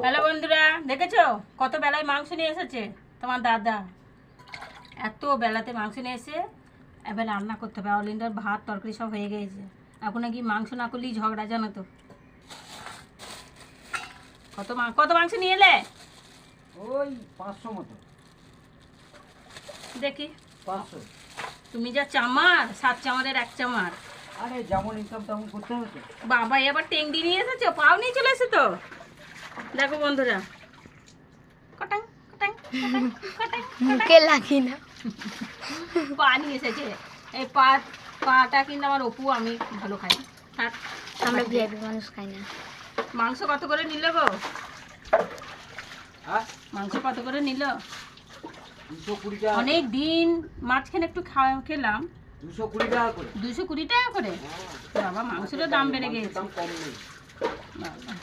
Hello বন্ধুরা, দেখেছো কত বেলায় মাংস নিয়ে এসেছে তোমার দাদা। এত বেলাতে মাংস নিয়ে এসে এবার রান্না করতে হবে। অলিন্ডার ভাত তরকারি সব হয়ে গেছে, এখন নাকি মাংস না করলেই ঝগড়া, জানো তো। কত মাংস নিয়ে এলে? ওই 500 মতো। দেখি 500। তুমি যা চামার, 7 চামারের 1 চামার। আরে যেমন ইনকাম তেমন করতে হবে তো। বাবা এবার টেংডি নিয়ে এসেছো, পাও নিয়ে চলে এসে তো। দেখো বন্ধুরা, কটাং কটাং কটাং কটাং মুখে লাগি না। পা নিয়ে এসেছে। এই পাটা কিন্তু আমার অপু, আমি ভালো খাই। থাক, আমরা ভিআইপি মানুষ খাই না। মাংস কত করে নিল গো? হ্যাঁ, মাংস কত করে নিল? 220 টাকা। অনেক দিন মাঝখানে একটু খেলাম। 220 টাকা করে। 220 টাকা করে? বাবা মাংসেরও দাম বেড়ে গেছে। দাম কম নেই। বাবা।